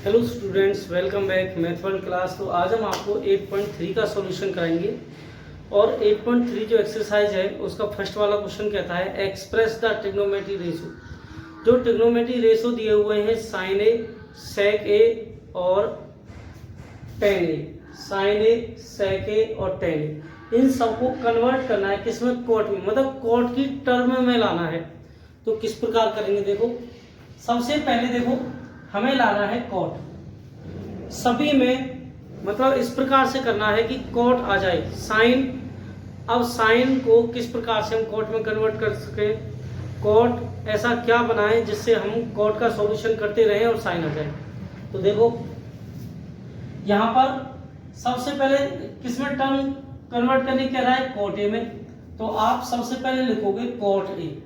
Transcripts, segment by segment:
Hello students, welcome back math world class. तो आज हम आपको 8.3 का सॉल्यूशन कराएंगे और 8.3 जो एक्सरसाइज है उसका फर्स्ट वाला क्वेश्चन कहता है एक्सप्रेस द ट्रिग्नोमेट्री रेशो। जो ट्रिग्नोमेट्री रेशो दिए हुए हैं साइन ए, सेक ए और टेन ए, साइन ए, सेक ए और टेन ए, इन सबको कन्वर्ट करना है किसमें, कॉट में, मतलब कॉट की टर्म में लाना है। तो किस प्रकार करेंगे देखो, सबसे पहले देखो हमें लाना है कॉट सभी में, मतलब इस प्रकार से करना है कि कॉट आ जाए साइन। अब साइन को किस प्रकार से हम कॉट में कन्वर्ट कर सके, कॉट ऐसा क्या बनाए जिससे हम कॉट का सॉल्यूशन करते रहें और साइन आ जाए। तो देखो यहाँ पर सबसे पहले किसमें टर्म कन्वर्ट करने कह रहा है, कॉट ए में। तो आप सबसे पहले लिखोगे कॉट ए,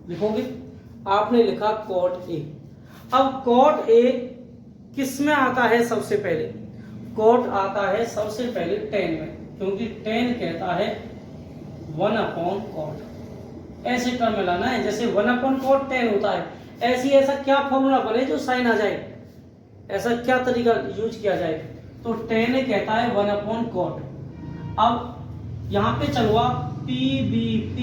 लिखोगे, आपने लिखा कॉट ए। अब कॉट ए किस में आता है, सबसे पहले कॉट आता है सबसे पहले टेन में, क्योंकि टेन कहता है 1/कॉट। ऐसे टर्म में लाना है जैसे 1/कॉट 10 होता है, ऐसा क्या फॉर्मूला बने जो साइन आ जाए, ऐसा क्या तरीका यूज किया जाए। तो 10 कहता है 1/कॉट। अब यहाँ पे चलो आप PBP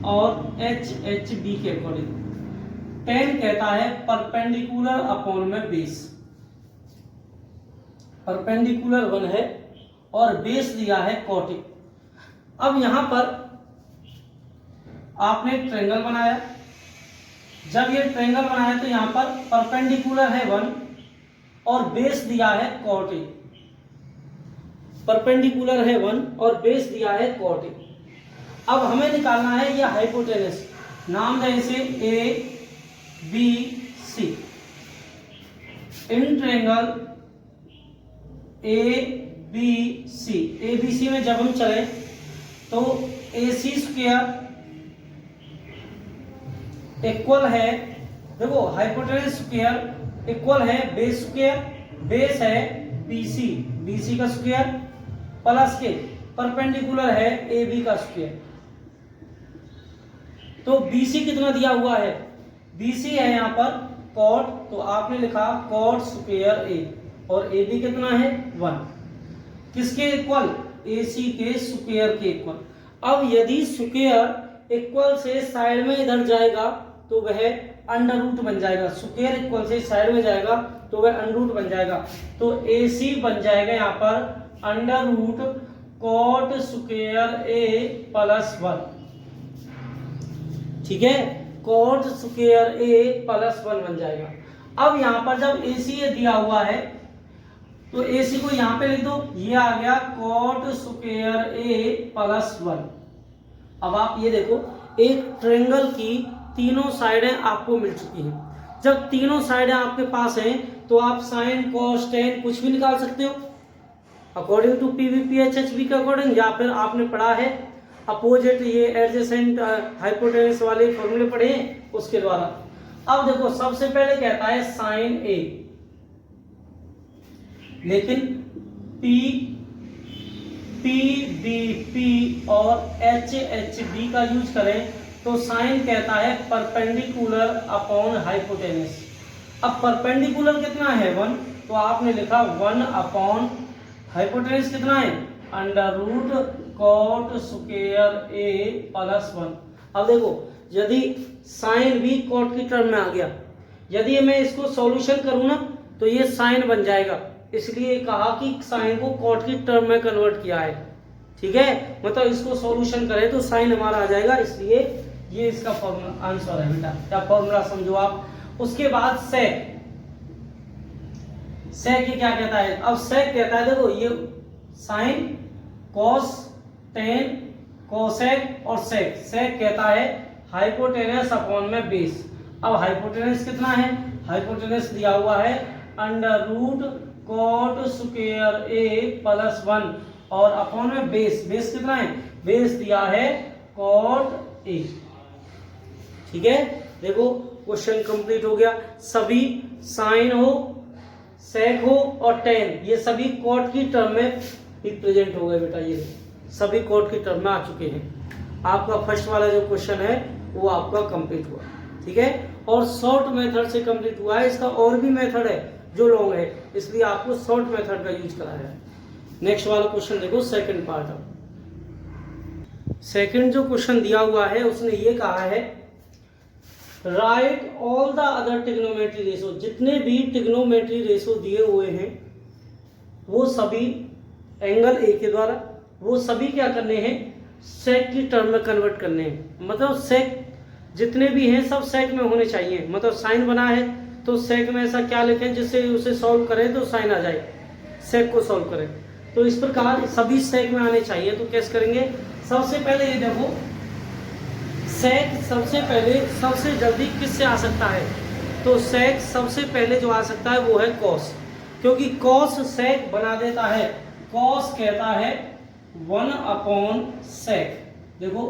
और HHB के अकॉर्डिंग 10 कहता है परपेंडिकुलर अपॉन में बेस, परपेंडिकुलर 1 है और बेस दिया है कॉट ए। अब यहां पर आपने ट्रायंगल बनाया, जब ये ट्रायंगल बनाया तो यहां पर परपेंडिकुलर है 1 और बेस दिया है कॉट ए, परपेंडिकुलर है 1 और बेस दिया है कॉट ए। अब हमें निकालना है ये हाइपोटेनस, नाम दें इसे A B C. In triangle A B C, A B C में जब हम चले तो ए सी स्क्वायर इक्वल है, देखो हाइपोटेनस स्क्वायर इक्वल है बेस स्क्वायर, बेस है बीसी, बीसी का स्क्वायर प्लस के परपेंडिकुलर है ए बी का स्क्वायर। तो बीसी कितना दिया हुआ है, बीसी है यहाँ पर कॉट, तो आपने लिखा कॉट स्क्वायर ए और ए बी कितना है 1, किसके इक्वल, ए सी के स्क्वायर के इक्वल। अब यदि स्क्वायर इक्वल से साइड में इधर जाएगा तो वह अंडर रूट बन जाएगा, स्क्वायर इक्वल से साइड में जाएगा तो वह अंडर रूट बन जाएगा। तो ए सी बन जाएगा यहाँ पर अंडर रूट कॉट स्क्वायर ए प्लस 1, ठीक है, कॉट स्क्वायर ए प्लस 1 बन जाएगा। अब यहां पर जब ए सी दिया हुआ है तो ए सी को यहां पे लिख दो, ये आ गया कॉट स्क्वायर ए प्लस 1। अब आप ये देखो एक ट्रायंगल की तीनों साइडें आपको मिल चुकी हैं। जब तीनों साइडें आपके पास हैं तो आप साइन कॉस टेन कुछ भी निकाल सकते हो अकॉर्डिंग टू पीवीपी एचएचबी के अकॉर्डिंग, या फिर आपने पढ़ा है अपोजिट ये एडजेसेंट हाइपोटेनस वाले फॉर्मूले पढ़े हैं उसके द्वारा। अब देखो सबसे पहले कहता है साइन ए, लेकिन पी बी पी और एच एच बी का यूज करें तो साइन कहता है परपेंडिकुलर अपॉन हाइपोटेनस। अब परपेंडिकुलर कितना है 1, तो आपने लिखा 1 अपॉन हाइपोटेनस कितना है अंडर रूट कॉट स्क्वायर ए प्लस 1। अब देखो यदि साइन भी कॉट की टर्म में आ गया, यदि मैं इसको सॉल्यूशन करूं ना तो ये साइन बन जाएगा, इसलिए कहा कि साइन को कॉट की टर्म में कन्वर्ट किया है, ठीक है, मतलब इसको सॉल्यूशन करें तो साइन हमारा आ जाएगा, इसलिए ये इसका फॉर्मूला आंसर है बेटा, क्या फॉर्मूला समझो आप। उसके बाद सेक, सेक ये क्या कहता है, अब सेक कहता है देखो ये साइन कॉस टेन कोसेक और सेक, सेक कहता है हाइपोटेनस अपॉन में बेस। अब हाइपोटेनस कितना है, हाइपोटेनस दिया हुआ है अंडर रूट कॉट स्क्वायर ए प्लस 1 और अपॉन में बेस, बेस कितना है, बेस दिया है कॉट ए, ठीक है। देखो क्वेश्चन कंप्लीट हो गया, सभी साइन हो, सेक हो और टेन ये सभी कॉट की टर्म में रिप्रेजेंट हो गए बेटा, ये सभी कॉट की टर्म में आ चुके हैं। आपका फर्स्ट वाला जो क्वेश्चन है वो आपका कंप्लीट हुआ, ठीक है। और शॉर्ट मेथड से कंप्लीट हुआ है, इसका और भी मेथड है, जो लॉन्ग है, इसलिए आपको शॉर्ट मेथड का यूज कराया है। नेक्स्ट वाला क्वेश्चन देखो, सेकंड पार्ट। अब सेकंड जो क्वेश्चन दिया हुआ है उसने ये कहा है right all the other trigonometry ratio, जितने भी ट्रिग्नोमेट्री रेशो दिए हुए हैं वो सभी एंगल ए के द्वारा वो सभी क्या करने हैं, सेक की टर्म में कन्वर्ट करने हैं। मतलब सेक जितने भी हैं सब सेक में होने चाहिए। मतलब साइन बना है तो सेक में ऐसा क्या लिखें जिससे उसे सॉल्व करें तो साइन आ जाए, सेक को सॉल्व करें। तो इस प्रकार सभी सेक में आने चाहिए। तो कैसे करेंगे, सबसे पहले ये देखो सेक सबसे पहले सबसे जल्दी किससे आ सकता है, तो सेक सबसे पहले जो आ सकता है वो है कॉस, क्योंकि कॉस सेक बना देता है। कॉस कहता है 1/sec। देखो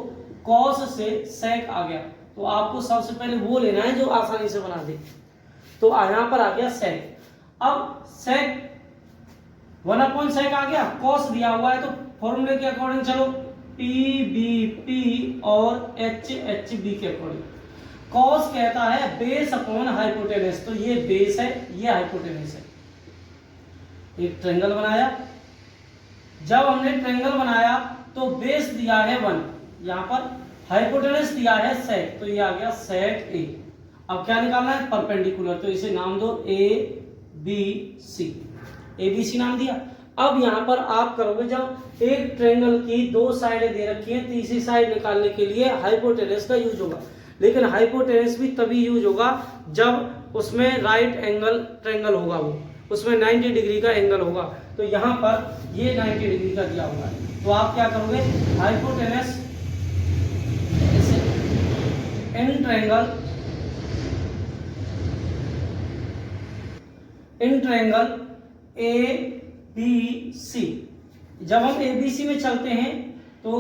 कॉस से सेक आ गया, तो आपको सबसे पहले वो लेना है जो आसानी से बना दे। तो यहाँ पर आ गया सेक। अब सेक 1/sec आ गया, कॉस दिया हुआ है तो फॉर्मूले के अकॉर्डिंग चलो, PBP और HHB के अकॉर्डिंग। कॉस कहता है बेस अपॉन हाइपोटेनस, तो ये बेस है, ये हाइपोटेनस है। एक ट्रायंगल बनाया, जब हमने ट्रायंगल बनाया तो बेस दिया है 1, यहाँ पर हाइपोटेनस दिया है सेक, तो ये आ गया सेक ए। अब क्या निकालना है, परपेंडिकुलर, तो इसे नाम दो ABC। ABC नाम दिया। अब यहाँ पर आप करोगे, जब एक ट्रायंगल की दो साइडें दे रखी हैं, तीसरी साइड निकालने के लिए हाइपोटेनस का यूज होगा। लेकिन हाइपोटेनस भी तभी यूज होगा जब उसमें राइट एंगल ट्रायंगल होगा, वो उसमें 90 डिग्री का एंगल होगा। तो यहाँ पर ये 90 डिग्री का दिया हुआ है, तो आप क्या करोगे, हाइपोटेनस इन ट्रायंगल ABC। जब हम ABC में चलते हैं तो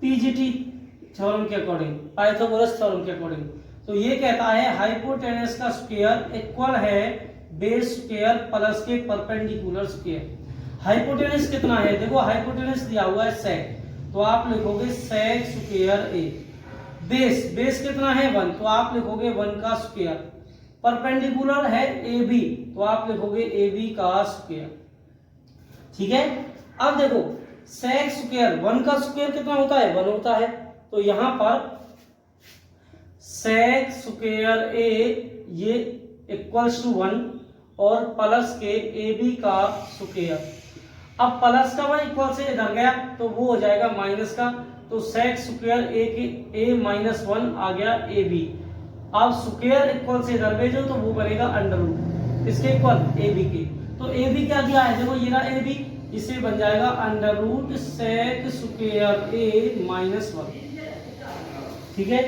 PGT थ्योरम के अकॉर्डिंग, पाइथागोरस थ्योरम के अकॉर्डिंग, तो ये कहता है हाइपोटेनस का स्क्वायर इक्वल है बेस स्क्वायर प्लस के परपेंडिकुलर स्क्वायर। हाइपोटेनस कितना है, देखो हाइपोटेनस दिया हुआ है सेक, तो आप लिखोगे सेक स्क्वायर ए। बेस कितना है 1, तो आप लिखोगे 1 का स्क्वायर। परपेंडिकुलर है AB, तो आप लिखोगे AB का स्क्वायर। ठीक है। अब देखो सेक स्क्वायर 1 का स्क्वायर कितना होता है, 1 होता है, तो यहां पर सेक स्क्वायर ए ये इक्वल्स टू 1 और प्लस के AB का स्क्वायर। अब प्लस का 1 इक्वल से इधर गया तो वो हो जाएगा माइनस का, तो सेक स्क्वायर ए के A -1 आ गया AB। अब स्क्वायर इक्वल से इधर भेजो तो वो बनेगा अंडर रूट इसके इक्वल AB के। तो AB क्या दिया है, देखो ये रहा AB, इसे बन जाएगा under root sec square A -1। ठीक है।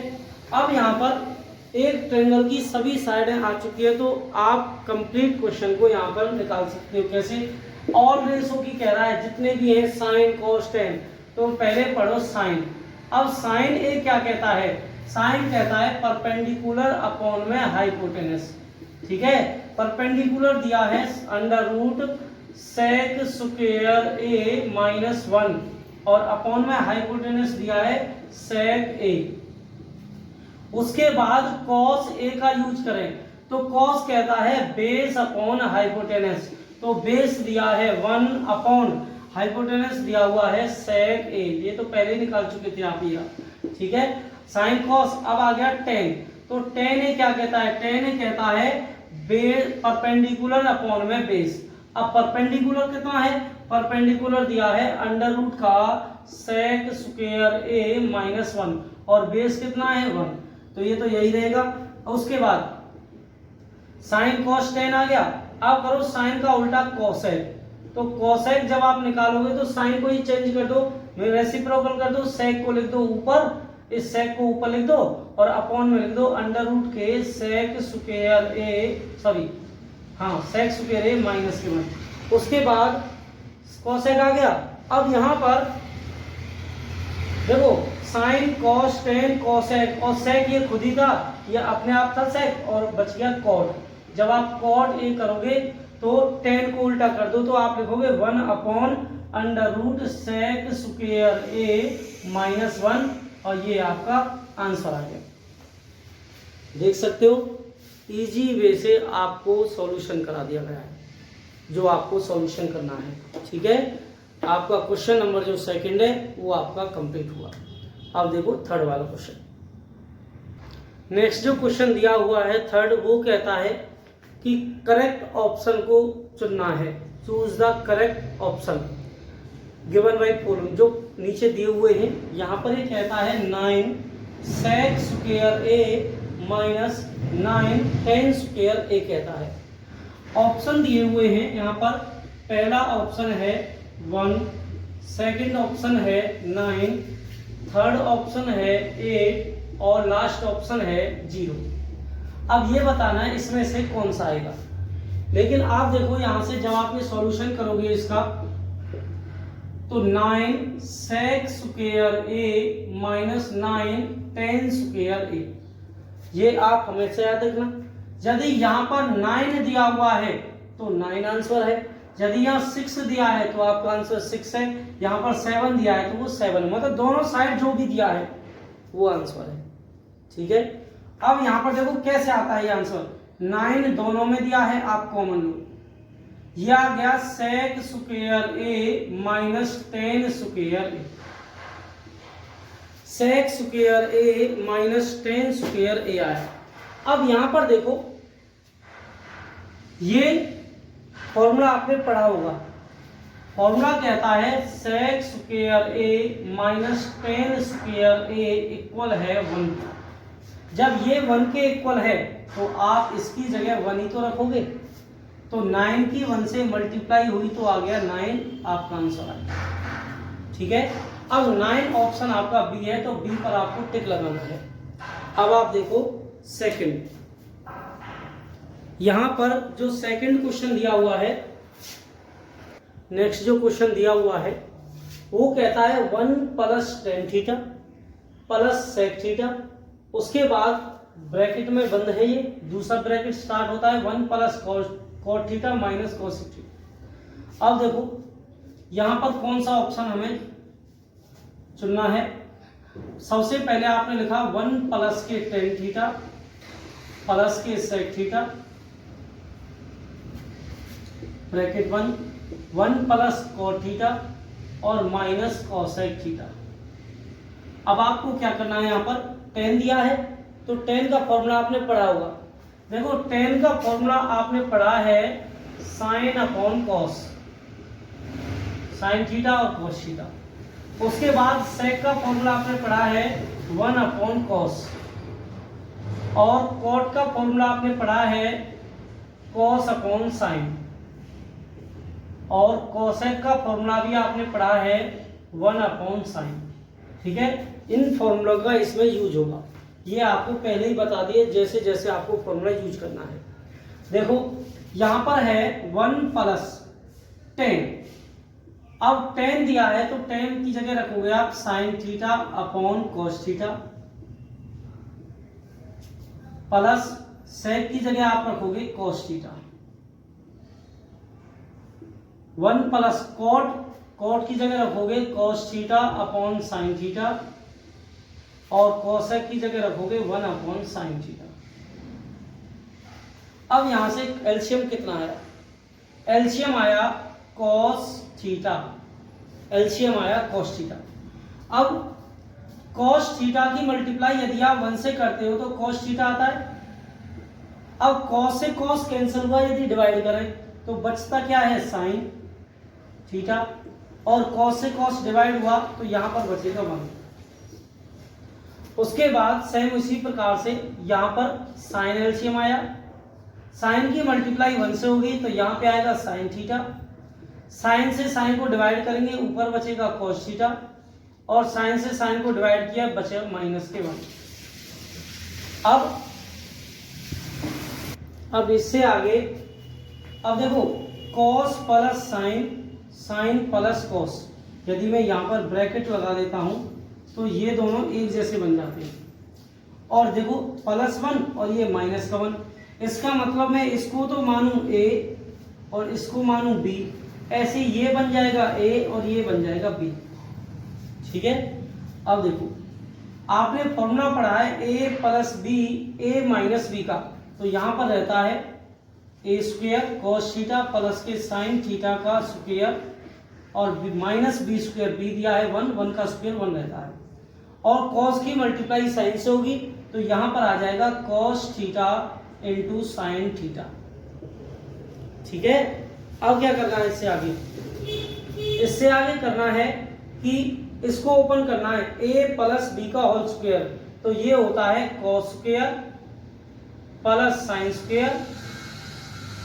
अब यहाँ पर एक ट्रायंगल की सभी साइडें आ चुकी है, तो आप कंप्लीट क्वेश्चन को यहाँ पर निकाल सकते हो। कैसे, ऑल रेशो की कह रहा है, जितने भी हैं साइन कॉस टेन, तो पहले पढ़ो साइन। अब साइन ए क्या कहता है, साइन कहता है परपेंडिकुलर अपॉन में हाइपोटेनस। ठीक है, परपेंडिकुलर दिया है under root sec square A -1 और अपॉन में हाइपोटेनस दिया है सेक ए। उसके बाद कॉस ए का यूज करें, तो कॉस कहता है बेस अपॉन हाइपोटेनस, तो बेस दिया है 1 अपॉन हाइपोटेनस दिया हुआ है सेक ए। ये तो पहले निकाल चुके थे आप ये। ठीक है, साइन कॉस। अब आ गया टेन, तो टेन ए क्या कहता है, टेन ए कहता है बेस परपेंडिकुलर अपॉन में बेस। अब परपेंडिकुलर कितना है, परपेंडिकुलर दिया है अंडर रूट का सेक स्क्वायर A -1 और बेस कितना है 1, तो ये तो यही रहेगा। उसके बाद साइन कॉस टेन आ गया। अब करो साइन का उल्टा कोसेक, तो कोसेक जब आप निकालोगे तो साइन को ही चेंज कर दो, रेसिप्रोकल कर दो, सेक को लिख दो ऊपर, इस सेक को ऊपर लिख दो और अपॉन में लिख दो अंडर रूट के sec square sec square A -1। उसके बाद कोसेक आ गया। अब यहां पर देखो साइन कॉस टेन कोसेक, और सेक ये खुद ही था, ये अपने आप था सेक और बच गया कॉट। जब आप कॉट ए करोगे तो टेन को उल्टा कर दो, तो आप लिखोगे 1 upon under root sec square A -1 और ये आपका आंसर आ गया। देख सकते हो इजी वे से आपको सॉल्यूशन करा दिया गया है, जो आपको सॉल्यूशन करना है। ठीक है, आपका क्वेश्चन नंबर जो सेकंड है वो आपका कंप्लीट हुआ। अब देखो थर्ड वाला क्वेश्चन। नेक्स्ट जो क्वेश्चन दिया हुआ है थर्ड, वो कहता है कि करेक्ट ऑप्शन को चुनना है। Choose the correct option given by following. जो नीचे दिए हुए हैं यहाँ पर ये कहता है 9 sec square a minus 9 tan square a कहता है। ऑप्शन दिए हुए हैं यहाँ पर, पहला ऑप्शन है 1, सेकंड ऑप्शन है 9, थर्ड ऑप्शन है 8 और लास्ट ऑप्शन है 0। अब ये बताना है इसमें से कौन सा आएगा। लेकिन आप देखो यहाँ से जब आप ये सॉल्यूशन करोगे इसका, तो 9 sec square a minus 9 tan square a, ये आप हमेशा याद रखना। यदि यहाँ पर 9 दिया हुआ है तो 9 आंसर है, यदि यहाँ 6 दिया है तो आपका आंसर 6 है, यहाँ पर 7 दिया है तो वो 7, मतलब दोनों साइड जो भी दिया है वो आंसर है। ठीक है, अब यहाँ पर देखो कैसे आता है ये आंसर। 9 दोनों में दिया है, आप कॉमन लो, यह आ गया sec square a minus tan square a। sec square a minus tan square a आया। अब यहां पर देखो ये फॉर्मूला आपने पढ़ा होगा। फॉर्मूला कहता है sec square a minus tan square a equal है 1। जब ये 1 के इक्वल है तो आप इसकी जगह 1 ही तो रखोगे। तो 9 की 1 से मल्टीप्लाई हुई तो आ गया 9, आपका आंसर आया। ठीक है, अब 9 ऑप्शन आपका बी है, तो बी पर आपको टिक लगाना है। अब आप देखो सेकंड, यहां पर जो सेकंड क्वेश्चन दिया हुआ है, नेक्स्ट जो क्वेश्चन दिया हुआ है वो कहता है 1 plus tan theta plus sec theta, उसके बाद ब्रैकेट में बंद है ये, दूसरा ब्रैकेट स्टार्ट होता है 1 plus cot theta minus cosec theta. अब देखो यहां पर कौन सा ऑप्शन हमें चुनना है। सबसे पहले आपने लिखा 1 प्लस के tan थीटा प्लस के sec theta, bracket 1 plus cot theta और माइनस cosec थीटा। अब आपको क्या करना है, यहाँ पर tan दिया है तो tan का फॉर्मूला आपने पढ़ा होगा। देखो tan का फॉर्मूला आपने पढ़ा है sin upon cos, sin theta और cos थीटा। उसके बाद sec का फॉर्मूला आपने पढ़ा है 1 अपॉन cos, और cot का फॉर्मूला आपने पढ़ा है cos अपॉन sin, और cosec का फॉर्मूला भी आपने पढ़ा है 1 अपॉन sin। ठीक है, इन फॉर्मूला का इसमें यूज होगा, ये आपको पहले ही बता दिए जैसे जैसे आपको फॉर्मूला यूज करना है। देखो यहां पर है 1 प्लस tan, अब tan दिया है तो tan की जगह रखोगे आप sin theta upon cos theta, plus sec की जगह आप रखोगे cos थीटा, 1 प्लस cot की जगह रखोगे cos theta upon sin theta, और cosec की जगह रखोगे 1 अपॉन sin थीटा। अब यहां से एलसीएम कितना आया, एलसीएम आया cos थीटा, एलसीएम आया cos थीटा। अब cos थीटा की मल्टीप्लाई यदि आप 1 से करते हो तो cos थीटा आता है। अब cos से cos कैंसिल हुआ, यदि डिवाइड करें तो बचता क्या है sin थीटा, और cos से cos डिवाइड हुआ तो यहां पर बचेगा 1। उसके बाद सेम इसी प्रकार से यहां पर sin एलसीएम आया, sin की मल्टीप्लाई 1 से होगी तो यहां पे आएगा sin थीटा, sin से sin को डिवाइड करेंगे ऊपर बचेगा cos थीटा, और sin से sin को डिवाइड किया बचेगा माइनस के 1। अब इससे आगे, अब देखो cos plus sin plus cos, यदि मैं यहां पर ब्रैकेट लगा देता हूं तो ये दोनों एक जैसे बन जाते हैं, और देखो +1 और ये -1, इसका मतलब मैं इसको तो मानूं a और इसको मानूं b, ऐसे ये बन जाएगा a और ये बन जाएगा b। ठीक है, अब देखो आपने फॉर्मूला पढ़ा है a plus b a minus b का, तो यहाँ पर रहता है ए स्क्वायर कॉस थीटा प्लस के साइन थीटा का स्क्वायर और माइनस बी स्क्वायर, बी दिया है 1, 1 का स्क्वायर 1 रहता है, और कॉस की मल्टीप्लाई साइन से होगी तो यहाँ पर आ जाएगा cos theta into sine theta. ठीक है, अब क्या करना है इससे आगे करना है कि इसको ओपन करना है a प्लस बी का होल स्क्वायर, तो ये होता है cos square plus sine square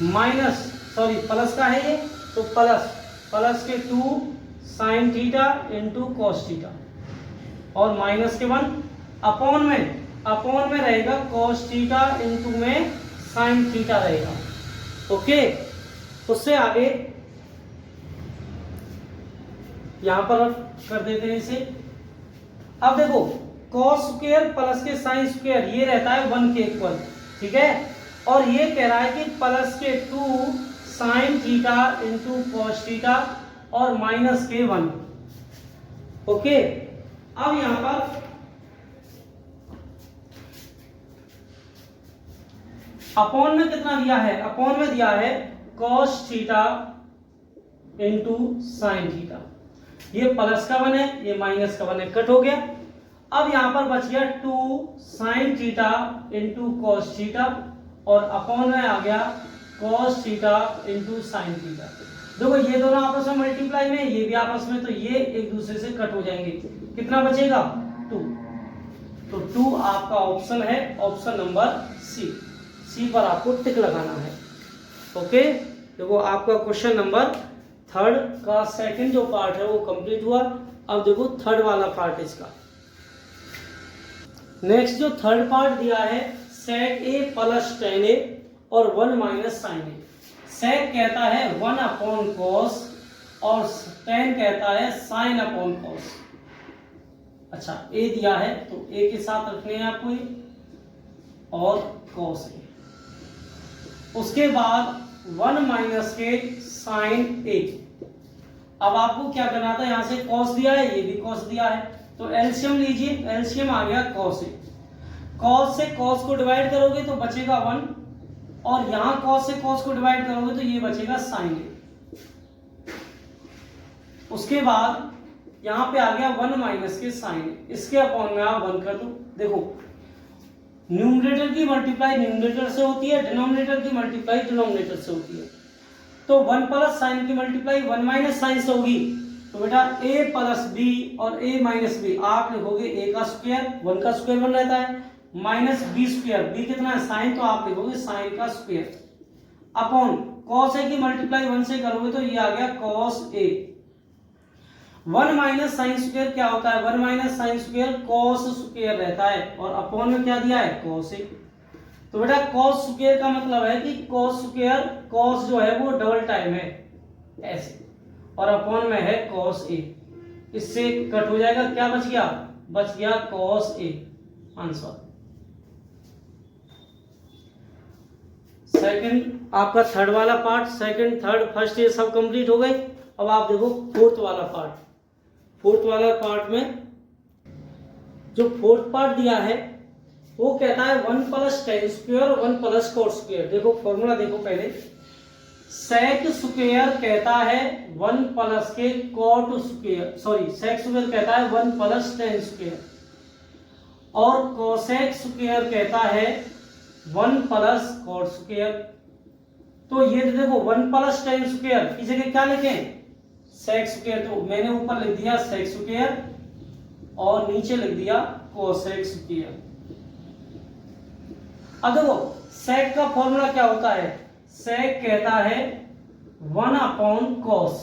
minus, sorry plus का है ये, तो प्लस के 2 sine theta into cos theta और माइनस के 1 अपॉन में रहेगा कॉस थीटा इंटू में साइन थीटा रहेगा। ओके, उससे आगे यहां पर कर देते हैं इसे। अब देखो कॉस स्क्वायर प्लस के साइन स्क्वायर ये रहता है 1 के इक्वल, ठीक है, और ये कह रहा है कि प्लस के 2 sine theta into cos theta और माइनस के 1। ओके, अब यहां पर अपॉन में कितना दिया है, अपॉन में दिया है cos theta into sine theta, ये प्लस का 1 है, ये माइनस का 1 है, कट हो गया। अब यहां पर बच गया 2 sine theta into cos theta और अपॉन में आ गया cos theta into sine theta. देखो ये दोनों आपस में मल्टीप्लाई में, ये भी आपस में, तो ये एक दूसरे से कट हो जाएंगे, कितना बचेगा 2, तो 2 आपका ऑप्शन है, ऑप्शन नंबर सी पर आपको टिक लगाना है। ओके, देखो आपका क्वेश्चन नंबर 3 का सेकंड जो पार्ट है वो कंप्लीट हुआ। अब देखो थर्ड वाला पार्ट इसका। नेक्स्ट जो थर्ड पार्ट दिया है सेक ए प्लस टेन ए और 1 माइनस साइन ए। सेक कहता है 1 अपॉन कॉस और टेन कहता है साइन अपॉन कॉस। अच्छा, ए दिया है तो ए के साथ रखने हैं आपको ये और कॉस ए, उसके बाद 1 माइनस के साइन ए। अब आपको क्या करना था, यहां से कॉस दिया है, ये भी कॉस दिया है, तो एलसीएम लीजिए, एलसीएम आ गया कॉस ए। कॉस से कॉस को डिवाइड करोगे तो बचेगा 1 और यहां कॉस से कॉस को डिवाइड करोगे तो ये बचेगा साइन ए। उसके बाद यहां पे आ गया 1 माइनस के साइन ए, इसके अपॉन में आप 1 कर दो। देखो न्यूमरेटर की मल्टीप्लाई न्यूमरेटर से होती है, डिनोमिनेटर की मल्टीप्लाई डिनोमिनेटर से होती है, तो 1 प्लस साइन की मल्टीप्लाई 1 माइनस साइन से होगी, तो बेटा a प्लस बी और a माइनस बी आप लिखोगे a का स्क्वायर, 1 का स्क्वायर 1 रहता है, माइनस बी स्क्वायर, बी कितना है साइन, तो आप लिखोगे साइन का स्क्वायर अपॉन कॉस ए की मल्टीप्लाई 1 से करोगे तो ये आ गया cos A. 1 minus sine square क्या होता है, 1 minus sine square cos square रहता है और अपॉन में क्या दिया है कॉस ए। तो बेटा कॉस स्क्वायर का मतलब है कि कॉस स्क्वायर, कॉस जो है वो डबल टाइम है ऐसे, और अपॉन में है कॉस ए, इससे कट हो जाएगा, क्या बच गया, बच गया कॉस ए, आंसर। सेकंड आपका थर्ड वाला पार्ट, सेकंड थर्ड फर्स्ट ये सब कंप्लीट हो गए। अब आप देखो फोर्थ वाला पार्ट। फोर्थ वाला पार्ट में जो फोर्थ पार्ट दिया है वो कहता है 1 plus tan square 1 plus cot square. देखो फॉर्मूला देखो पहले, सेक स्क्वायर कहता है 1 प्लस के cot square, sorry sec square कहता है 1 प्लस टेन स्क्वायर और कोसेक स्क्वायर कहता है 1 प्लस कोट स्क्वायर। तो ये देखो 1 प्लस टेन स्क्वायर की जगह क्या लिखें, सेक स्क्वायर, तो मैंने ऊपर लिख दिया सेक स्क्वायर और नीचे लिख दिया कोसेक स्क्वायर। अब देखो सेक का फॉर्मूला क्या होता है, सेक कहता है 1 अपॉन कॉस,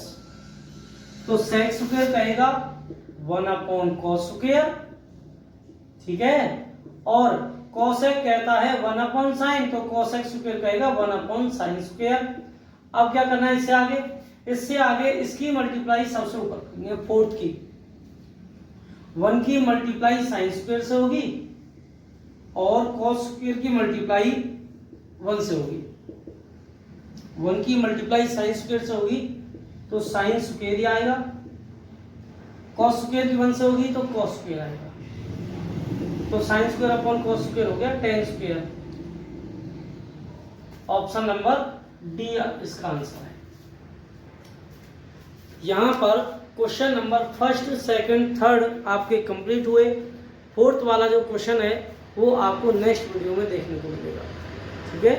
तो सेक स्क्वायर कहेगा 1 अपॉन कॉस स्क्वायर, ठीक है, और कोसेक कहता है 1 अपॉन साइन, तो कोसेक स्क्वायर कहेगा 1 अपॉन साइन स्क्वायर। अब क्या करना है इससे आगे इसकी मल्टीप्लाई सबसे ऊपर करेंगे, फोर्थ की 1 की मल्टीप्लाई साइन स्क्वायर से होगी और कॉस स्क्वायर की मल्टीप्लाई 1 से होगी। 1 की मल्टीप्लाई साइन स्क्वायर से होगी तो साइन स्क्वायर ही आएगा, कॉस स्क्वायर की 1 से होगी तो कॉस स्क्वायर आएगा, तो sine square upon cos square हो गया ten square. Option number D इसका आंसर है। यहाँ पर question number first, second, third आपके कंप्लीट हुए। फोर्थ वाला जो क्वेश्चन है वो आपको नेक्स्ट वीडियो में देखने को मिलेगा। ठीक है,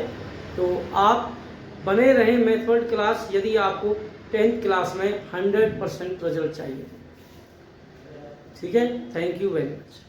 तो आप बने रहें मैथ वर्ल्ड क्लास यदि आपको 10th क्लास में 100% रिजल्ट चाहिए। ठीक है, थैंक यू वेरी मच।